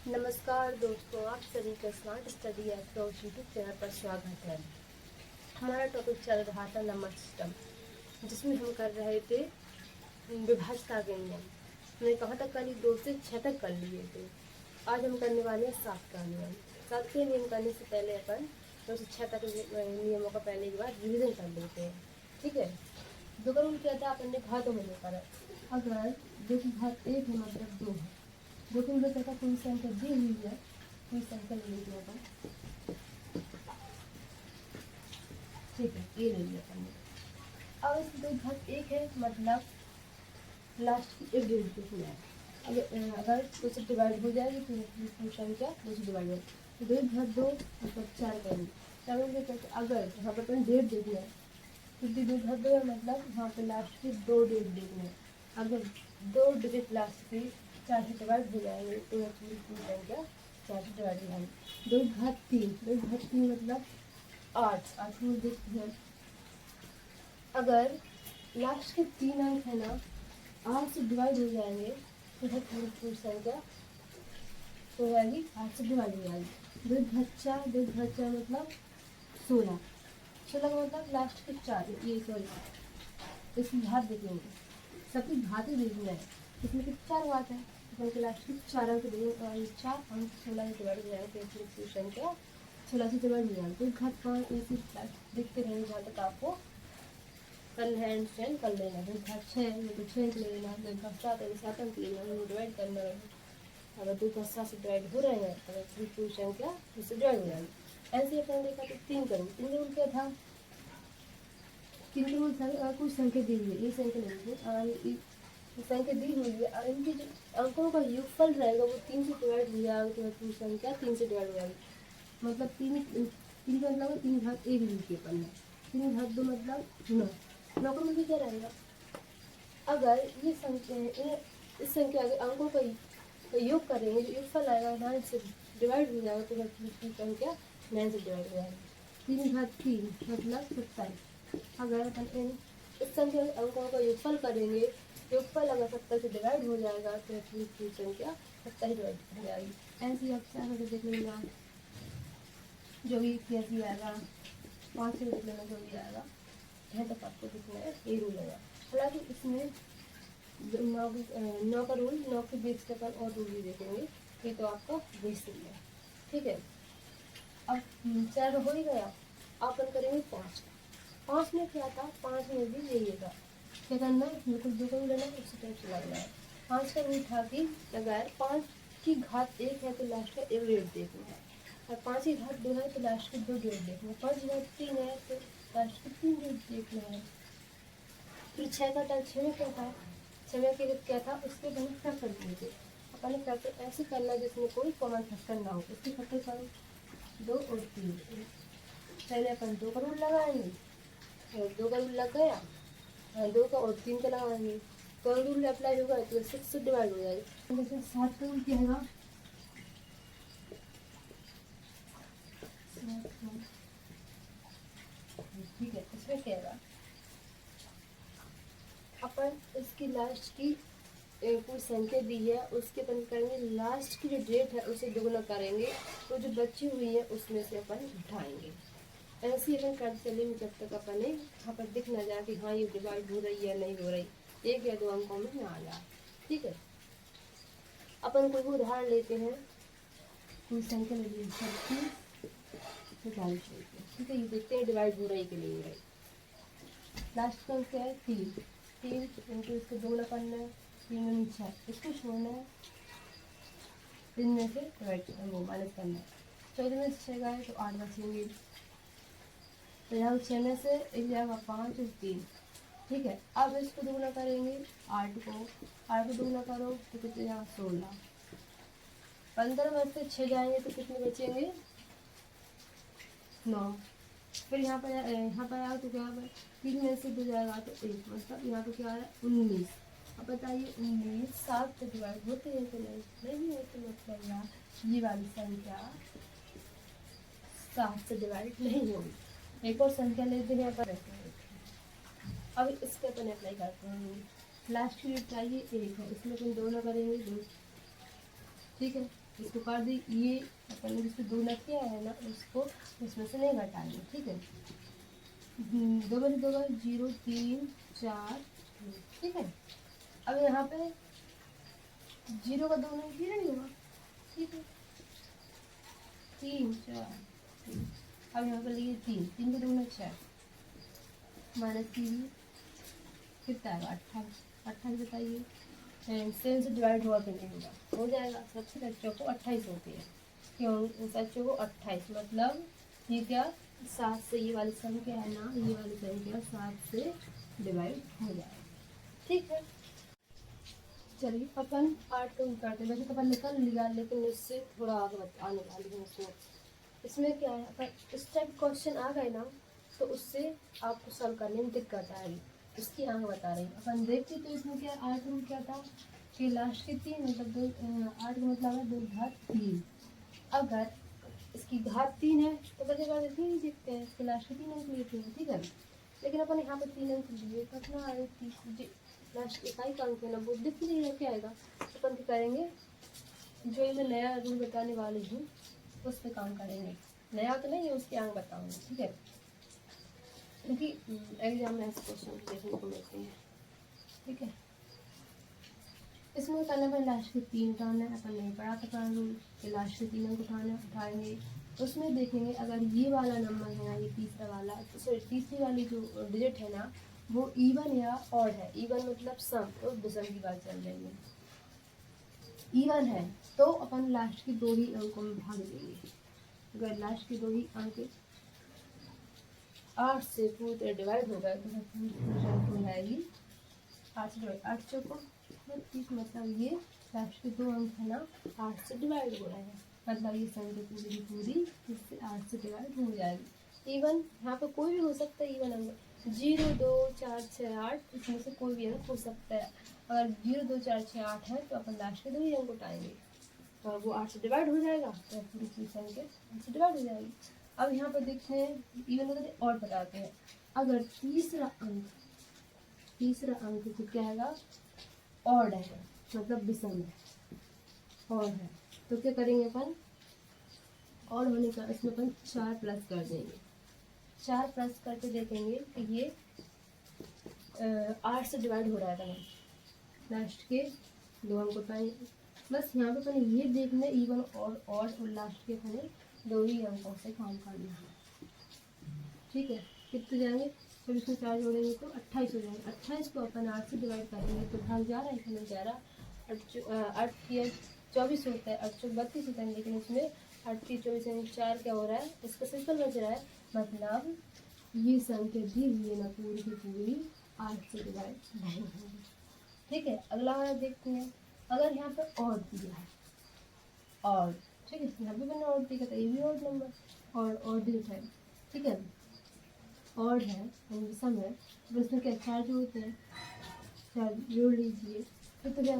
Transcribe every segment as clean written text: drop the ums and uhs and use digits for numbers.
नमस्कार दोस्तों, आप सभी का smart study approach YouTube channel पर स्वागत है। हमारा टॉपिक चल रहा था नंबर सिस्टम, जिसमें हम कर रहे थे विभाज्यता के नियम। हमने कहाँ तक कर ली? 2 से 6 तक कर लिए थे। आज हम करने वाले हैं 7 का नियम। 7 के नियम करने से पहले अपन 2 से 6 तक नियमों का पहले एक बार रिविजन कर लेते हैं। ठीक है। दो का रूल क्या था? अपन ने घातों में लेकर अगर 2 की घात 1 है मतलब 2 है। दो को उल्टा करता कोई संख्या दी हुई है, कोई संख्या ले लीजिए अपन। ठीक है, ये ले लिया अपन ने। अब इसकी 2 घात 1 है मतलब लास्ट की एक डिजिट देखना है। अगर 2 से डिवाइड हो जाएगी तो संख्या 2 से डिवाइड हो जाएगी। 2 घात 2 मतलब 4 करेंगे। अगर यहाँ पर अपन डेढ़ देखना है, क्योंकि 2 घात 2 है मतलब यहाँ पे लास्ट की 2 डेढ़ देखना है। अगर 2 डिजिट लास्ट की 4 से डिवाइड हो जाएंगे तो संख्या 4 से डिवाइड हो जाएंगे। 2 घात 3 मतलब 8 में देखते हैं। अगर लास्ट के 3 अंक है ना 8 से डिवाइड हो जाएंगे तो पूरी संख्या हो जाएगी 8 से डिवाइड हो जाएगी। 2 घात 4 मतलब 16 का मतलब लास्ट के 4 ये सॉरी इसकी घात देखेंगे, सबकी घात ही देखना है। इसमें कितनी 4 घात है तो लास्ट की 4 अंक देंगे। 4 अंक 16 से डिवाइड हो जाएंगे तो पूरी संख्या 16 से डिवाइड हो जाएगी। 2 घात 5 ऐसी देखते रहेंगे जहाँ तक आपको कल हैंड स्टैंड कर लेना। 2 घात 6 तो 6 अंक लेना। 2 घात 7 है 7 अंक लेना, डिवाइड करना है। अगर 2 घात 7 से डिवाइड हो रहे हैं तो पूरी संख्या उससे डिवाइड हो जाएगी। ऐसे अपन देखा तो 3 करूँ। 3 का रूल क्या था? 3 का रूल था कुछ संख्या दी हुई है, ये संख्या नहीं संख्या दी हुई है और इनके जो अंकों का योगफल रहेगा वो 3 से डिवाइड हो जाएगा तो पूरी संख्या 3 से डिवाइड हो जाएगी। मतलब 3 का मतलब 3 घात 1 लीजिए अपन ने। 3 घात 2 मतलब 9 का मतलब क्या रहेगा? अगर ये संख्या इस संख्या के अंकों का योग करेंगे जो योगफल आएगा 9 से डिवाइड हो जाएगा तो पूरी संख्या 9 से डिवाइड हो जाएगी। 3 घात 3 मतलब 27। अगर अपन इस संख्या के अंकों का योगफल करेंगे, योगफल अगर 70 से डिवाइड हो जाएगा तो पूरी संख्या 70 ही डिवाइड हो जाएगी। ऐसे ही आप 4 से देख लेना जो भी कैसी आएगा, 5 से देख लेना जो भी आएगा, यहाँ तक आपको दिखना है ये रूल होगा। हालांकि इसमें 9 का रूल 9 के बेस के पर और रूल भी देखेंगे, ये तो आपका बेसिक है। ठीक है। अब 4 हो ही गया, अपन करेंगे 5 का। 5 में क्या था? 5 में भी यही था, क्या करना है बिल्कुल 2 का रूल लेना, उसी टाइप से लगना है। 5 का रूल था कि अगर 5 की घात 1 है तो लास्ट का 1 डेढ़ देखना है, और 5 की घात 2 है तो लास्ट के 2 डेढ़ देखना है। 5 की घात 3 है तो लास्ट के 3 डेढ़ देखना है। फिर 6 का था, 6 में क्या था? 6 में क्या था? उसके बने फैक्टर दिए थे। अपन फैक्टर ऐसे करना जिसमें कोई कॉमन फैक्टर ना हो। उसके फैक्टर करो 2 और 3। पहले अपन 2 का रूल लगाएंगे, 2 का रूल लग गया, 2 का और 3 का लगाएंगे तो रूल अप्लाई होगा तो 6 से डिवाइड हो जाएगा। जैसे 7 का रूल क्या है? ठीक है, इसमें क्या है? अपन इसकी लास्ट की कोई संख्या दी है, उसके अपन करेंगे लास्ट की जो डेट है उसे दोगुना करेंगे तो जो बची हुई है उसमें से अपन उठाएंगे। ऐसे ही अपन करते चलेंगे जब तक अपन यहाँ पर दिख ना जाए कि हाँ ये डिवाइड हो रही है नहीं हो रही, 1 या 2 अंकों में ना आ जाए। ठीक है। अपन कोई उदाहरण लेते हैं, कोई संख्या ले लीजिए 36 से 40। ठीक है, ये देखते हैं डिवाइड हो रही कि नहीं हो रही। लास्ट का क्या है? 3 इंटू इसको 2 ना करना है, 3 में 6 इसको छोड़ना है, 3 में से वो माइनस करना है। 14 में से 6 गए तो 8 बचेंगे, तो यहाँ 6 में से एक जाएगा 5 और 3। ठीक है। अब इसको दोगुना करेंगे 8 को दोगुना करो तो कितने यहाँ 16। 15 में से 6 जाएंगे तो कितने बचेंगे? 9। फिर यहाँ पर आया तो क्या है? 3 में से 2 जाएगा तो 1, मतलब यहाँ पे क्या है 19। अब बताइए 19 7 से डिवाइड होते हैं तो नहीं होते, मतलब यहाँ ये वाली संख्या 7 से डिवाइड नहीं होगी। एक और संख्या लेते हैं यहाँ पर। अब इसके अपन अप्लाई करते हैं। लास्ट की डेट चाहिए 1 है, इसमें अपन 2 ना करेंगे 2। ठीक है। इसको काट दी, ये अपन ने जिसको 2 लग किया है ना उसको इसमें से नहीं घटाएंगे, ठीक है। 2 बटे 2 का 0 3 4 ठीक है। अब यहाँ पे 0 का 2 नहीं 0 नहीं होगा, ठीक है। 3 4 3, अब यहाँ पे लिए 3 3 का 2 6 माइनस 3 कितना आएगा 28, 28 बताइए। एंड 7 से डिवाइड हुआ कि नहीं होगा, हो जाएगा। सबसे बच्चों को 28 होती है, क्यों बच्चों को 28 मतलब ये क्या 7 से ये वाली संख्या है ना, ये वाली संख्या 7 से डिवाइड हो जाएगा, ठीक है। चलिए अपन 8 को करते हैं, वैसे तो अपन निकल लिया लेकिन इससे थोड़ा आगे आने वाली है इसमें। इसमें क्या है, अगर इस टाइप क्वेश्चन आ गए ना तो उससे आपको सॉल्व करने में दिक्कत आएगी, इसकी आंख बता रही अपन देखते। तो इसमें क्या 8 में क्या था कि लास्ट के 3 मतलब 8 का मतलब है 2 घात 3। अगर इसकी घात 3 है तो बचेगा 3 ही देखते हैं, इसके लास्ट के 3 अंक लेते हैं, ठीक है। लेकिन अपन यहाँ पर 3 अंक लिए कितना आए 30, लास्ट इकाई का अंक है ना वो दिख नहीं क्या आएगा। तो अपन क्या करेंगे, जो मैं नया रूल बताने वाली हूँ उस पर काम करेंगे, नया तो नहीं है उसके अंक बताऊँगी, ठीक है। क्योंकि एग्जाम में ऐसे क्वेश्चन देखने को मिलते हैं, ठीक है। इसमें करना है लास्ट के 3 उठाना है, अपन नहीं पढ़ा था रूल कि लास्ट के 3 अंक उठाएंगे। उसमें देखेंगे अगर ये वाला नंबर है ना, ये तीसरा वाला सॉरी तीसरी वाली जो डिजिट है ना वो इवन या ऑड है, इवन मतलब सम, तो विषम की बात चल रही है। इवन है तो अपन लास्ट के 2 ही अंकों में भाग देंगे। अगर लास्ट के 2 ही अंक 8 से पूरे डिवाइड हो गए तो हो जाएगी 8 से डिवाइड 8 चौको 32, मतलब ये लास्ट के 2 अंक है ना 8 से डिवाइड हो रहे हैं, मतलब ये संख्या पूरी पूरी इससे 8 से डिवाइड हो जाएगी। इवन यहाँ पे कोई भी हो सकता है, इवन अंक 0 2 4 6 8 इसमें से कोई भी अंक हो सकता है। अगर 0 2 4 6 8 है तो अपन लास्ट के 2 ही अंक उठाएंगे और वो 8 से डिवाइड हो जाएगा, तो पूरी पूरी संख्या 8 से डिवाइड हो जाएगी। अब यहाँ पर देखते हैं इवन होता और बताते हैं। अगर तीसरा अंक तो क्या है ऑड है, मतलब विषम है, ऑड है, तो क्या करेंगे अपन ऑड होने का इसमें अपन 4 प्लस कर देंगे। 4 प्लस करके देखेंगे कि ये 8 से डिवाइड हो रहा था, लास्ट के 2 अंक उठाएंगे। बस यहाँ पे अपन ये देखना इवन और ऑड और लास्ट के अपने 2 ही अंकों से काम करना है, ठीक है। कितने जाएंगे, जब इसमें 4 जोड़ेंगे तो 28 हो जाएंगे। 28 को अपन 8 से डिवाइड करेंगे तो भाग जा रहा है, इसमें 11 8 या 24 होता है, 8 32 होता है, लेकिन इसमें 8 24 यानी 4 क्या हो रहा है, इसका सिंपल बच रहा है, मतलब ये संख्या दी हुई है ना पूरी की पूरी 8 से डिवाइड नहीं होगी, ठीक है। अगला वाला देखते हैं। अगर यहाँ पर और दिया है और, ठीक है, यहाँ पे मैंने और दिया था, ये भी और नंबर और दिया है, ठीक है, और है सम है, तो इसमें क्या 4 जोड़ते हैं, 4 जोड़ लीजिए फिर तो क्या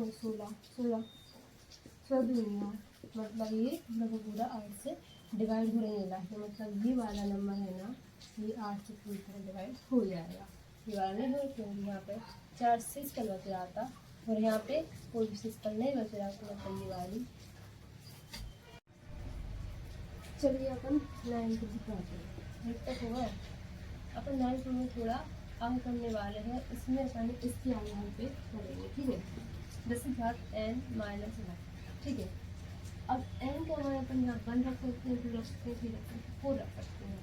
16 दुनिया, मतलब ये मतलब पूरा 8 से डिवाइड हो रही है लास्ट में, मतलब ये वाला नंबर है ना ये 8 से पूरी तरह डिवाइड हो जाएगा। ये वाला नहीं हो क्योंकि यहाँ पे 4 सिस्कल बच रहा था और यहाँ पे कोई भी सिस्कल नहीं बच रहा था, मतलब ये वाली। चलिए अपन 9 को दिखाते हैं, एक तक हुआ अपन 9 में थोड़ा अंक करने वाले हैं, इसमें अपन इसके आधार पे करेंगे, ठीक है। 10⁻n - 1, ठीक है। अब n का मान अपन यहाँ 1 रख सकते हैं, 2 रख सकते हैं, 3 रख सकते हैं, 4 रख सकते हैं।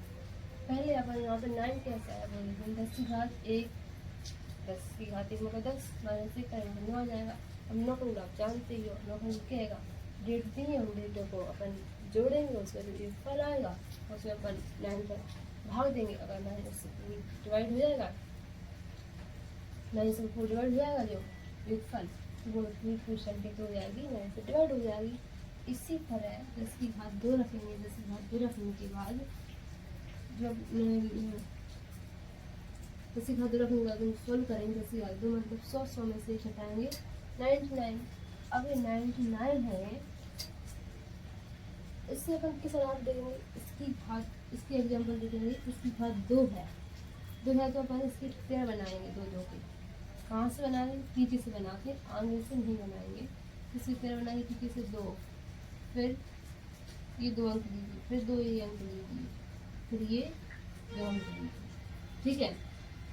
पहले अपन यहाँ पे 9 कैसा है बोलिए, 10⁻1 10⁻1 मतलब 10 -1 करेंगे 9 आ जाएगा। अब 9 को आप जानते ही हो, 9 को क्या आएगा, डेट दी है, उन डेटों को अपन जोड़ेंगे, उसका जो फल आएगा उसमें अपन 9 पर भाग देंगे। अगर 9 से डिवाइड हो जाएगा, 9 से 4 डिवाइड हो जाएगा जो योगफल, वो पूरी संख्या हो जाएगी, 9 से डिवाइड हो जाएगी। इसी तरह 10⁻2 रखेंगे, 10⁻2 रखने के बाद जब 10⁻2 रखने के बाद सोल्व करेंगे, 10⁻2 मतलब 100 में से घटाएंगे 99। अब ये 99 है, इससे अपन किस आधार देंगे, इसकी एग्जाम्पल दे देंगे। इसकी घात 2 है तो अपन इसकी पेड़ बनाएंगे, 2 के कहाँ से बनाएंगे, पीछे से बनाते, आगे से नहीं बनाएंगे। इसकी पेड़ बनाएंगे पीछे से 2, फिर ये 2 अंक लीजिए, फिर 2 ये अंक लीजिए, फिर ये 2 अंक लीजिए। ठीक है,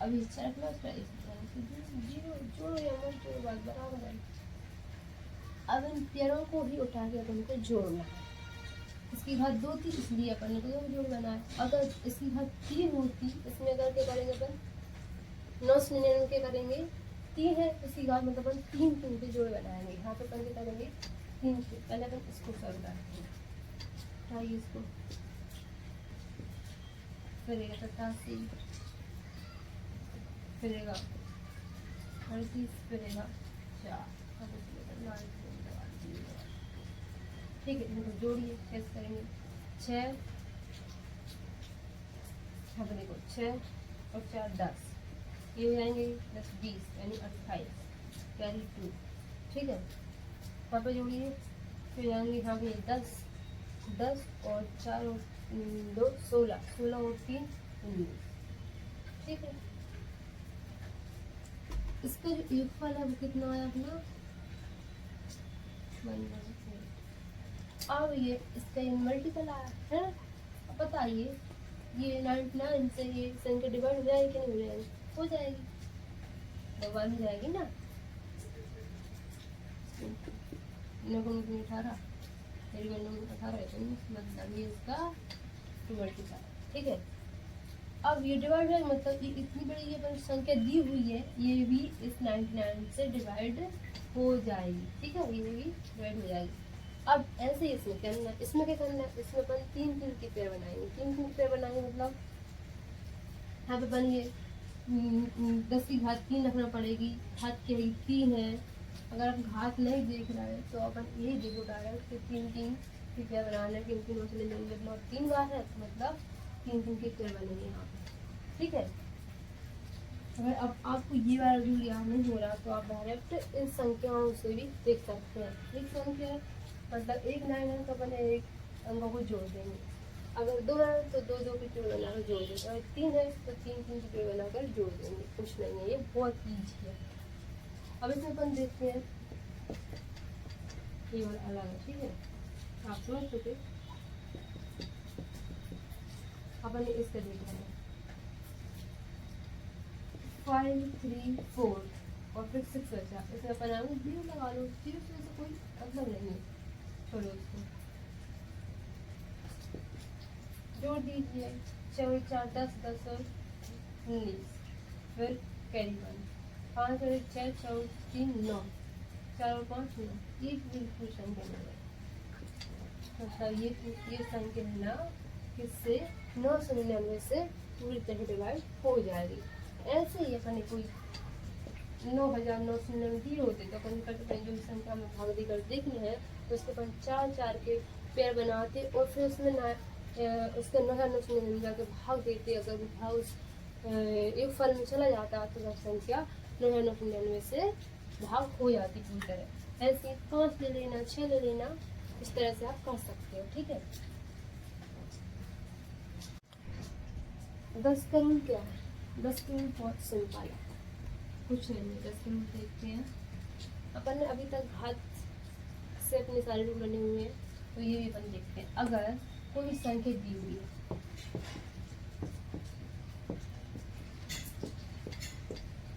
अब हिस्सा रखना उसका जीरो, जोड़ो या मत जोड़ो बात बराबर है। अब इन पेड़ों को ही उठा के अपन को जोड़ना है। इसकी घात 2 थी इसलिए अपन ने 2 जोड़ बनाया। अगर इसकी घात 3 होती, इसमें अगर क्या करेंगे अपन 999 करेंगे, 3 है इसकी घात मतलब अपन 3 के जोड़ बनाएंगे। यहाँ पे अपन क्या करेंगे 3 के, पहले अपन इसको सॉल्व करते हैं। उठाइए इसको, करेगा 87, करेगा 38, करेगा 4। ठीक है, इनको जोड़िए, कैसे करेंगे 6 अपने को 6 और 4 10, ये हो जाएंगे 10 20 यानी 28 कैरी 2। ठीक है, यहाँ पे जोड़िए, फिर जाएंगे यहाँ पे 10 10 और 4 और 2 16, 16 और 3 19। ठीक है, इसका जो योगफल है वो कितना आया अपना 1। अब ये इसका मल्टीपल आया है। अब बताइए ये 99 से ये संख्या डिवाइड हो जाएगी कि नहीं हो जाएगी? हो जाएगी, डिवाइड हो जाएगी ना। 18 मतलब ये इसका मल्टीपल। ठीक है, अब ये डिवाइड है मतलब ये इतनी बड़ी ये संख्या दी हुई है, ये भी इस 99 से डिवाइड हो जाएगी। ठीक है, ये भी डिवाइड हो जाएगी। अब ऐसे ही इसमें करना है, इसमें क्या करना है, इसमें अपन 3 की पेयर बनाएंगे। 3 की पेयर बनाएंगे मतलब यहाँ पे बनिए 10 की घात 3 रखना पड़ेगी। घात क्या है 3 है। अगर आप घात नहीं देख रहे हैं तो अपन यही देखो डायरेक्ट कि 3 की पेयर बनाना है। 3 से लेंगे मतलब 3 बार है तो मतलब 3 की पेयर बनेंगे यहाँ पे। ठीक है, अगर अब आपको ये वाला रूल याद नहीं हो रहा तो आप डायरेक्ट इन संख्याओं से भी देख सकते हैं। एक संख्या मतलब 1 9 है तो अपन एक अंकों को जोड़ देंगे। अगर 2 है तो 2 2 की जोड़ बनाकर जोड़ देंगे। अगर 3 है तो 3 3 की जोड़ बनाकर जोड़ देंगे। कुछ नहीं है, ये बहुत ईजी है। अब इसमें अपन देखते हैं ये वाला अलग है। ठीक है, आप समझ चुके। अपन ने इसका देखना है 5 3 4 और फिर 6 बचा। इसमें अपन आगे 0 लगा लो, 0 से कोई मतलब नहीं है। छोड़ो इसको, जोड़ दीजिए 4 4 10 10 और 19, फिर कैरी 1 5 और 1 6 4 3 9 4 और 5 9। ये बिल्कुल संख्या है, मतलब ये संख्या है ना, किससे 999 से पूरी तरह डिवाइड हो जाएगी। ऐसे ही अपन कोई 9999 होते तो अपन करते जो संख्या में भाग देकर देखनी है तो उसके अपन 4 4 के पेयर बनाते और फिर उसमें ना उसके 999 के भाग देते। अगर वो भाग उस एक फल में चला जाता तो वह संख्या 999 से भाग हो जाती पूरी तरह। ऐसे 5 ले लेना, 6 ले लेना, इस तरह से आप कर सकते हो। ठीक है, 10 का रूल क्या है? 10 का रूल बहुत सिंपल है, कुछ नहीं है। 10 का रूल देखते हैं। अपन ने अभी तक घात से अपने सारे रूल बने हुए हैं तो ये भी अपन देखते हैं। अगर कोई संख्या दी हुई है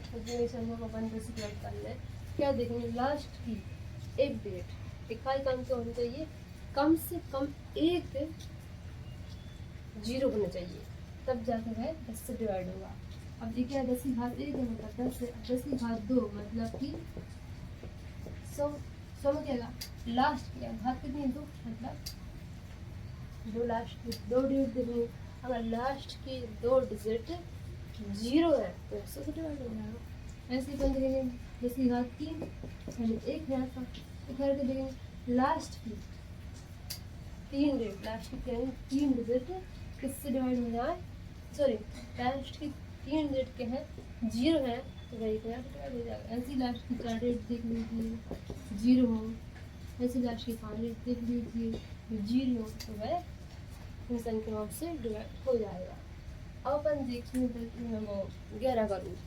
तो संख्या को अपन से डिवाइड करना है। क्या देखेंगे लास्ट की एक डेट इकाई कम तो होनी चाहिए, कम से कम एक 0 होना चाहिए, तब जाकर वह 10 से डिवाइड होगा। अब देखिए 10 की घात 1 है मतलब 10 है। 10 की घात 2 मतलब कि 100 में क्या लास्ट की घात कितनी है 2 मतलब 2 लास्ट की 2 डिजिट देखेंगे। अगर लास्ट की 2 डिजिट 0 है तो 100 से डिवाइड हो जाएगा। ऐसे ही बन देखेंगे 10 की घात 3 यानी 1 है ऐसा करके देखेंगे लास्ट की 3 डिजिट, लास्ट की 3 डिजिट किससे डिवाइड हो जाए, सॉरी लास्ट की 3 डिजिट के हैं 0 है तो वही डिवाइड हो जाएगा। ऐसी लास्ट की 4 डिजिट देख लीजिए 0 हो, ऐसे लास्ट की 5 डिजिट देख लीजिए 0 हो तो वह इन संख्याओं से डिवाइड हो जाएगा। अब अपन देखते हैं 11 का रूल।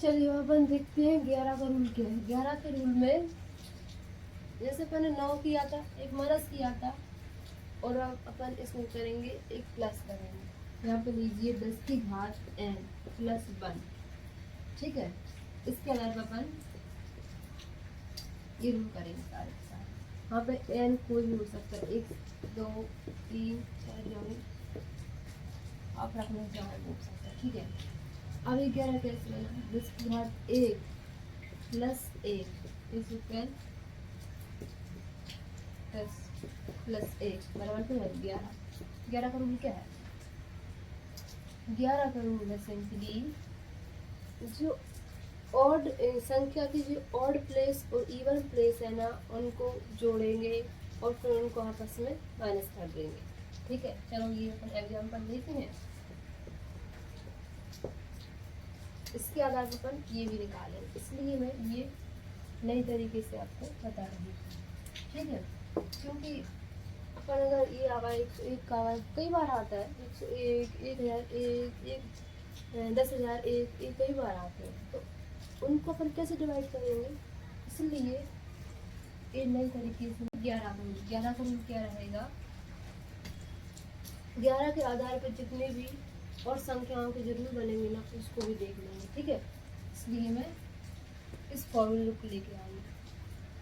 चलिए अपन देखते हैं 11 का रूल क्या है। 11 के रूल में जैसे मैंने 9 किया था, एक माइनस किया था, और अब अपन इसमें करेंगे एक प्लस करेंगे। यहाँ पे लीजिए 10 की घात n प्लस 1, ठीक है। इसके अलावा अपन ये रूल करेंगे सारे के सारे। यहाँ पे n कोई भी हो सकता है, 1 2 3 4 जो भी आप रखना चाहो वो हो सकता है, ठीक है। अब ये 11 कैसे बना, 10 की घात 1 प्लस 1 इज इक्वल 10 प्लस 1 बराबर तो है 11। 11 का रूल क्या है, 11 का रूल है सिंपली जो ऑड संख्या की जो ऑड प्लेस और इवन प्लेस है ना, उनको जोड़ेंगे और फिर उनको आपस में माइनस कर देंगे, ठीक है। चलो ये अपन एग्जाम्पल लेते हैं, इसके आधार पर अपन ये भी निकालेंगे, इसलिए मैं ये नई तरीके से आपको बता रही हूँ, ठीक है। क्योंकि अपन अगर ये आवाज एक का आवाज कई बार आता है, 101 1001 10,000 एक कई बार आते हैं, तो उनको अपन कैसे डिवाइड करेंगे, इसलिए ये नई तरीके से 11 का रूल क्या रहेगा, 11 के आधार पर जितने भी और संख्याओं के जरूर बनेंगे ना, उसको भी देख लेंगे, ठीक है। इसलिए मैं इस फॉर्मूले को लेके आई।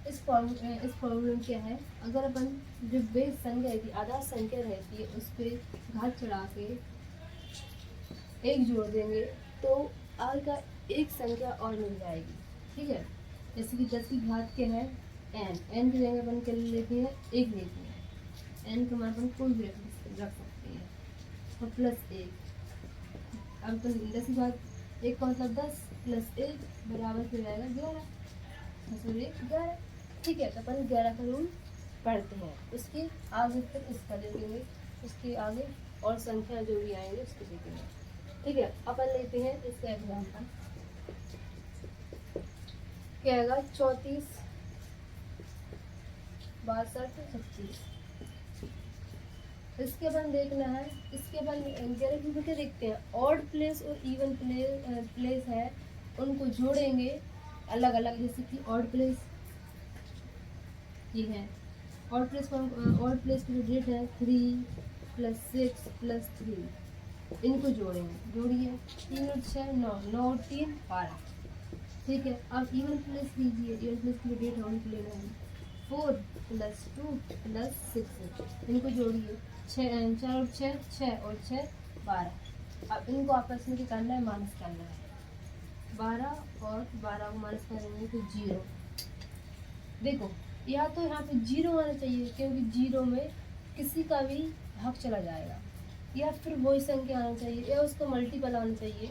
इस फॉर्मूले में क्या है, अगर अपन जो बेस संख्या रहती है, आधार संख्या रहती है, उस पर घात चढ़ा के एक जोड़ देंगे तो आगे का एक संख्या और मिल जाएगी, ठीक है। जैसे कि 10 की घात क्या है n की जगह अपन क्या लेते हैं, एक लेते हैं, n का मान अपन कोई भी रख सकते हैं, और प्लस 1। अब तो 10 की घात 1 का मतलब 10 प्लस 1 बराबर हो जाएगा 11, 11, ठीक है। तो अपन 11 का रूल पढ़ते हैं, उसके आगे फिर इसका देखेंगे, उसके आगे और संख्या जो भी आएंगे उसको देखेंगे, ठीक है। अपन लेते हैं इसका एग्जाम्पल, क्या आएगा 34 62 36। इसके अपन देखना है, इसके अपन 11 में क्या देखते हैं, ऑड प्लेस और इवन प्लेस है, उनको जोड़ेंगे अलग अलग। जैसे कि ऑड प्लेस ये है, ऑड प्लेस की जो डेट है 3 प्लस 6 प्लस 3, इनको जोड़ेंगे, जोड़िए 3 और 6 9, 9 और 3 12, ठीक है। अब इवन प्लेस लीजिए, इवन प्लेस की डेट है उनको लेना है 4 प्लस 2 प्लस 6, इनको जोड़िए 4 और 6 और 6 12। अब इनको आपस में क्या करना है, माइनस करना है, 12 और 12 को माइनस करेंगे तो 0। देखो या तो यहाँ पे 0 आना चाहिए, क्योंकि 0 में किसी का भी भाग चला जाएगा, या फिर वही संख्या आना चाहिए, या उसका मल्टीपल आना चाहिए,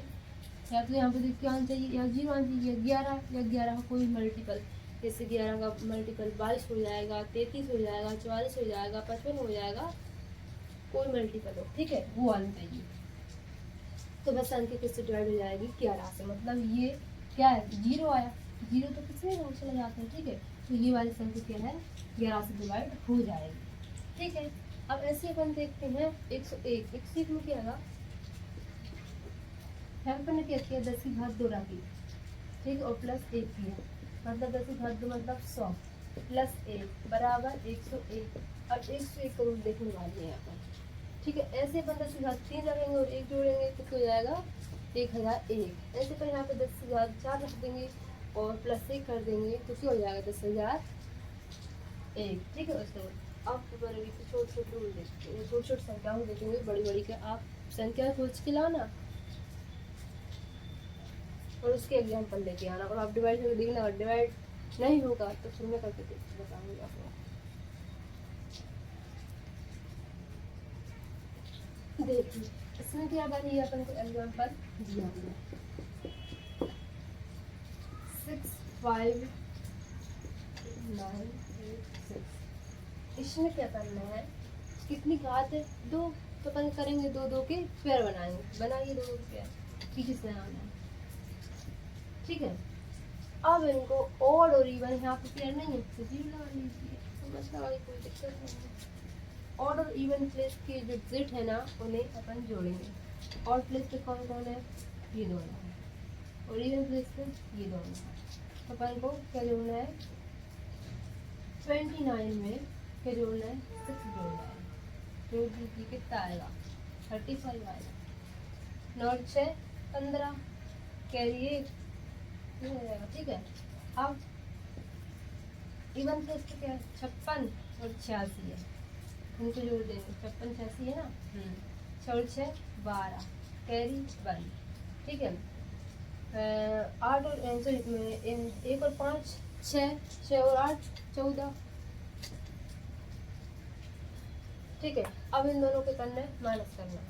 या तो यहाँ पे देख क्या आना चाहिए, या 0 आना चाहिए, 11 या 11 का कोई मल्टीपल, जैसे 11 का मल्टीपल 22 हो जाएगा, 33 हो जाएगा, 44 हो जाएगा, 55 हो जाएगा, कोई मल्टीपल हो, ठीक है, वो आना चाहिए। तो बस संख्या किससे डिवाइड हो जाएगी, 11 से। मतलब ये क्या है, 0 आया, 0 तो किसमें भाग चला जाता है, ठीक है। तो ये वाली संख्या क्या है, 11 से डिवाइड हो जाएगी, ठीक है। अब ऐसे अपन देखते हैं 101। 101 में क्या होगा, यहाँ पर ने क्या किया, 10 की घात 2 रखी, ठीक, और प्लस 1 किया, मतलब 10 की घात 2 मतलब 100 प्लस 1 बराबर 101। अब 101 का रूल देखने वाले हैं अपन, ठीक है। ऐसे अपन 10 की घात 3 रखेंगे और 1 जोड़ेंगे तो हो जाएगा 1001। ऐसे पर यहाँ पे 10 की घात 4 रख देंगे और प्लस 1 कर देंगे तो क्या हो जाएगा 10,001, ठीक है। उसके बाद आप बड़े छोटे छोटे रूल देखते, छोटे छोटे संख्याओं देखेंगे, बड़ी बड़ी का आप संख्या खोज के लाना और उसके एग्जाम्पल लेके आना, और आप डिवाइड करके देखना। अगर डिवाइड नहीं होगा तो फिर मैं करके बताऊंगी आपको। देखिए इसमें क्या बनी, अपन को एग्जाम्पल दिया हमने 6 5 9 8 6। इसमें क्या करना है, कितनी घात है, 2, तो अपन करेंगे 2 2 के पेयर बनाएंगे, बनाइए 2 के पेयर, ठीक है, आना है, ठीक है। अब इनको ऑड और इवन यहाँ पे पेयर नहीं है तो 0 लगा लीजिए, तो मतलब आगे कोई दिक्कत नहीं है। ऑड और इवन प्लेस के जो डिजिट है ना, उन्हें अपन जोड़ेंगे। ऑड प्लेस पे कौन कौन है, ये दोनों है, और इवन प्लेस पे ये दोनों। तो अपन को क्या जोड़ना है, 29 में क्या जोड़ना है, 6 जोड़ना है। तो कितना आएगा, 35 आएगा। 9 6 15, कैरी 1 जाएगा। ठीक है, अब इवन प्लेस पे क्या है, 56 और 86 है, इनको जोड़ देंगे। 56 86 है ना, 6 और 6 12, कैरी 1। ठीक है, 8 और सॉरी 1 और 5 6, 6 और 8 14। ठीक है, अब इन दोनों के करना है, माइनस करना है।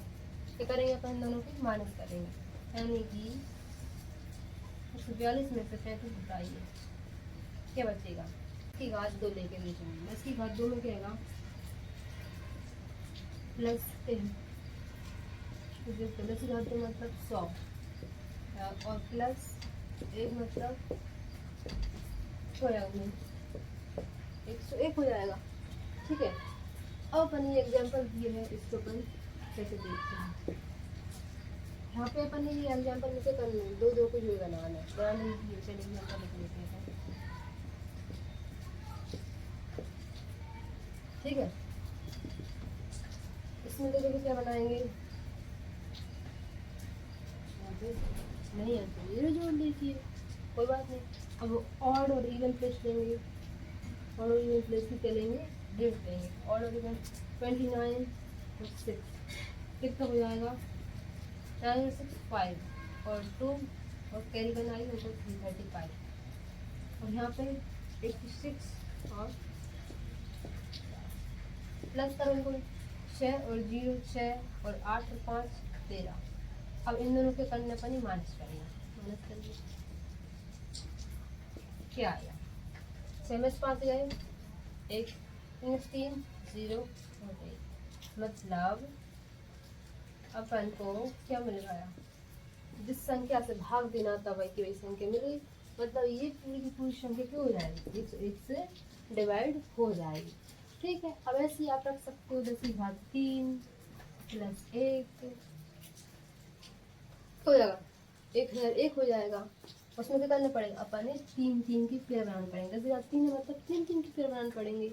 क्या करेंगे अपन, इन दोनों के माइनस करेंगे, यानी कि 142 में से 35 घटाइए, क्या बचेगा, इसकी घात 2 लेके ले जाएंगे। इसकी घात 2 में क्या आएगा, प्लस 10, प्लस की घात 2 मतलब 100, और प्लस 1 मतलब हो जाएगा 101 हो जाएगा। ठीक है, अब अपन ये एग्जाम्पल दिए हैं, इसको अपन कैसे देखते हैं। यहाँ पे अपन ने ये एग्जाम्पल में से करना है, 2 2 को जो बनाना है, बनाने लीजिए। चलिए एग्जाम्पल लिख लेते हैं। ठीक है, इसमें तो देखो क्या बनाएंगे, यहाँ पे नहीं है तो जीरो जोड़ लीजिए, कोई बात नहीं। अब ऑड और इवन प्लेस लेंगे, ऑड और इवन प्लेस भी क्या लेंगे, डेट लेंगे। ऑड और इवन 29 और 6 कितना हो जाएगा, 9 6 5 और 2 और कैरी बनाई मतलब 35, और यहाँ पे 86 और प्लस करो इनको, 6 और 0 6 और 8 और 5 13। अब इन दोनों के करने पर ही माइनस करेंगे, माइनस करिए, क्या आया, 6 में 5 गए, 1 3 0 और 1, मतलब अपन को क्या मिल गया, जिस संख्या से भाग देना था वही की वही संख्या मिल गई। मतलब ये पूरी की पूरी संख्या क्यों हो जाएगी, 101 से डिवाइड हो जाएगी। ठीक है, अब ऐसे ही आप रख सकते हो, 10 की घात 3 प्लस 1 हो जाएगा, 1001 हो जाएगा। उसमें क्या करना पड़ेगा, अपन ने 3 3 की पेयर बनाना पड़ेंगे। 10 की घात 3 है मतलब 3 3 की पेयर बनाना पड़ेंगे।